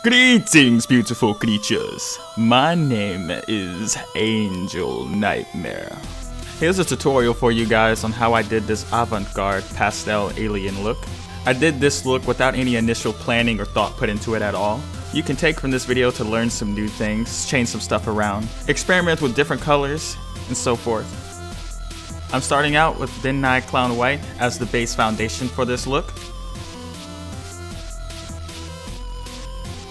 Greetings, beautiful creatures. My name is Angel Nightmare. Here's a tutorial for you guys on how I did this Avant Garde pastel alien look. I did this look without any initial planning or thought put into it at all. You can take from this video to learn some new things, change some stuff around, experiment with different colors, and so forth. I'm starting out with Midnight Clown White as the base foundation for this look.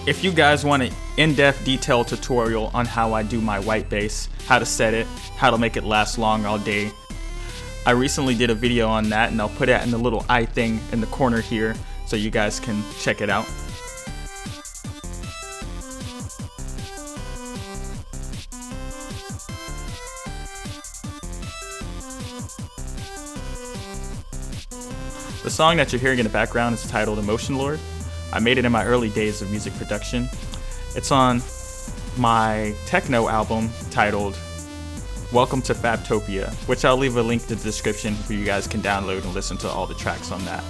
If you guys want an in-depth detailed tutorial on how I do my white base, how to set it, how to make it last long all day, I recently did a video on that, and I'll put it in the little eye thing in the corner here so you guys can check it out. The song that you're hearing in the background is titled Emotion Lord. I made it in my early days of music production. It's on my techno album titled Welcome to Fabtopia, which I'll leave a link in the description where you guys can download and listen to all the tracks on that.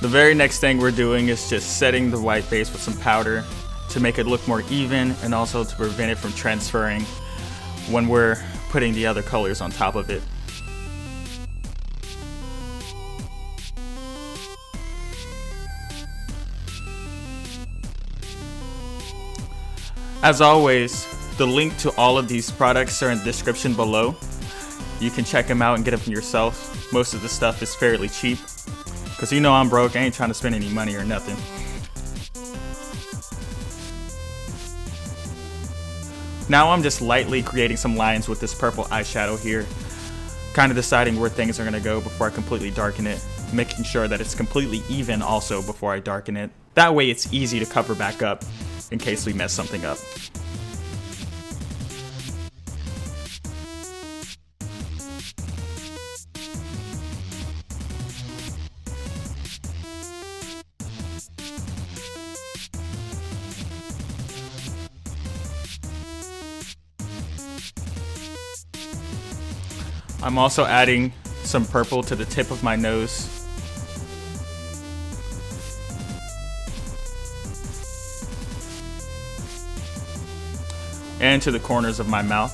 The very next thing we're doing is just setting the white base with some powder to make it look more even and also to prevent it from transferring when we're putting the other colors on top of it. As always, the link to all of these products are in the description below. You can check them out and get them yourself. Most of the stuff is fairly cheap, because you know I'm broke, I ain't trying to spend any money or nothing. Now I'm just lightly creating some lines with this purple eyeshadow here, kind of deciding where things are going to go before I completely darken it, making sure that it's completely even also before I darken it. That way it's easy to cover back up in case we mess something up. I'm also adding some purple to the tip of my nose. And to the corners of my mouth.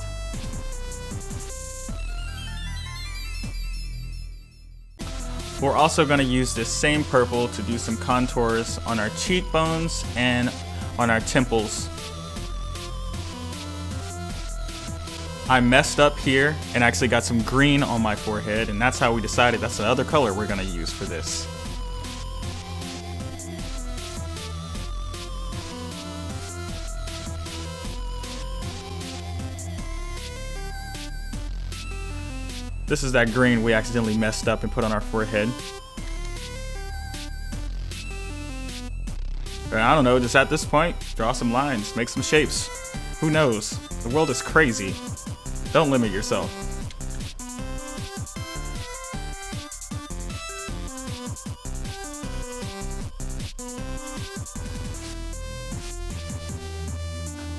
We're also going to use this same purple to do some contours on our cheekbones and on our temples. I messed up here and actually got some green on my forehead, and that's how we decided that's the other color we're going to use for this. This is that green we accidentally messed up and put on our forehead. And I don't know, just at this point, draw some lines, make some shapes. Who knows? The world is crazy. Don't limit yourself.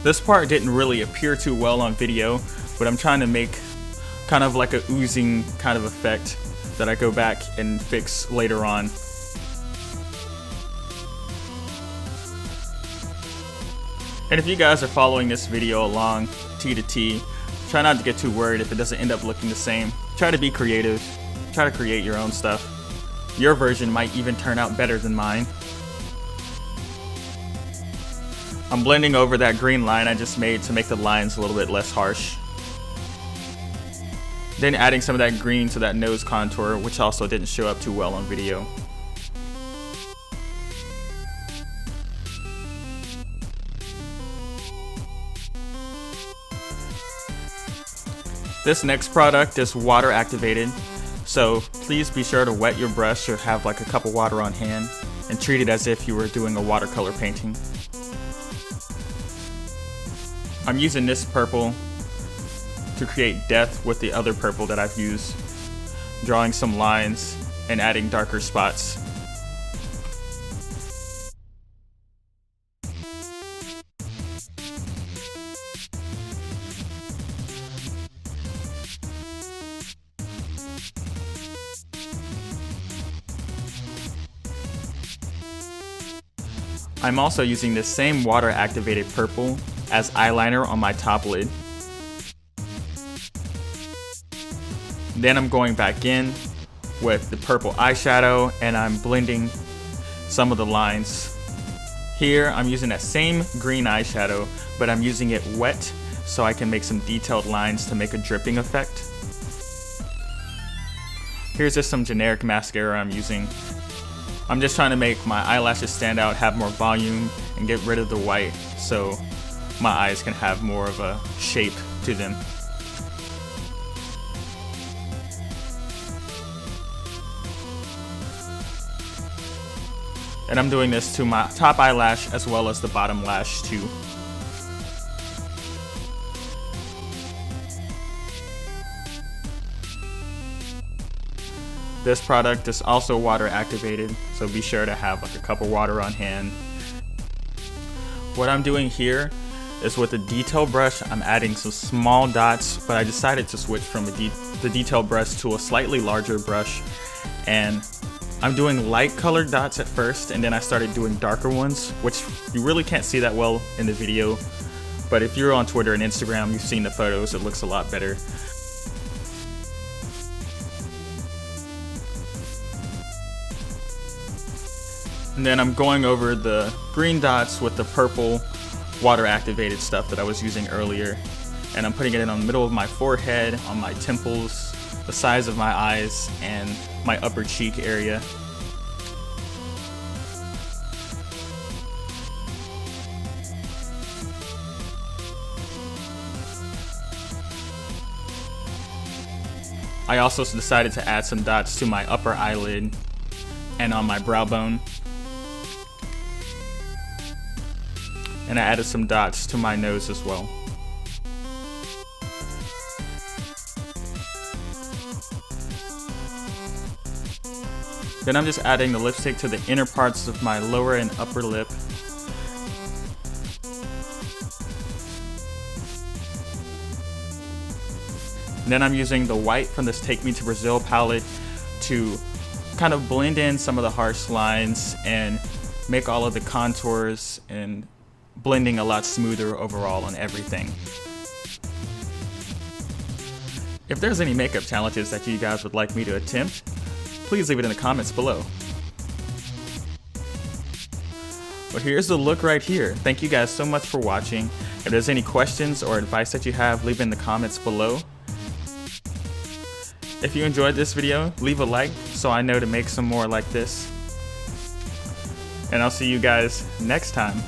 This part didn't really appear too well on video, but I'm trying to make kind of like a oozing kind of effect that I go back and fix later on. And if you guys are following this video along T to T, try not to get too worried if it doesn't end up looking the same. Try to be creative. Try to create your own stuff. Your version might even turn out better than mine. I'm blending over that green line I just made to make the lines a little bit less harsh. Then adding some of that green to that nose contour, which also didn't show up too well on video. This next product is water activated, so please be sure to wet your brush or have like a cup of water on hand and treat it as if you were doing a watercolor painting. I'm using this purple to create depth with the other purple that I've used, drawing some lines and adding darker spots. I'm also using this same water activated purple as eyeliner on my top lid. Then I'm going back in with the purple eyeshadow and I'm blending some of the lines. Here I'm using that same green eyeshadow, but I'm using it wet so I can make some detailed lines to make a dripping effect. Here's just some generic mascara I'm using. I'm just trying to make my eyelashes stand out, have more volume, and get rid of the white so my eyes can have more of a shape to them. And I'm doing this to my top eyelash as well as the bottom lash too. This product is also water activated, so be sure to have like a cup of water on hand. What I'm doing here is with a detail brush, I'm adding some small dots, but I decided to switch from the detail brush to a slightly larger brush. And I'm doing light colored dots at first, and then I started doing darker ones, which you really can't see that well in the video. But if you're on Twitter and Instagram, you've seen the photos, it looks a lot better. And then I'm going over the green dots with the purple water activated stuff that I was using earlier. And I'm putting it in on the middle of my forehead, on my temples, the sides of my eyes, and my upper cheek area. I also decided to add some dots to my upper eyelid and on my brow bone. And I added some dots to my nose as well. Then I'm just adding the lipstick to the inner parts of my lower and upper lip. And then I'm using the white from this Take Me to Brazil palette to kind of blend in some of the harsh lines and make all of the contours and blending a lot smoother overall on everything. If there's any makeup challenges that you guys would like me to attempt, please leave it in the comments below. But here's the look right here. Thank you guys so much for watching. If there's any questions or advice that you have, leave it in the comments below. If you enjoyed this video, leave a like so I know to make some more like this. And I'll see you guys next time.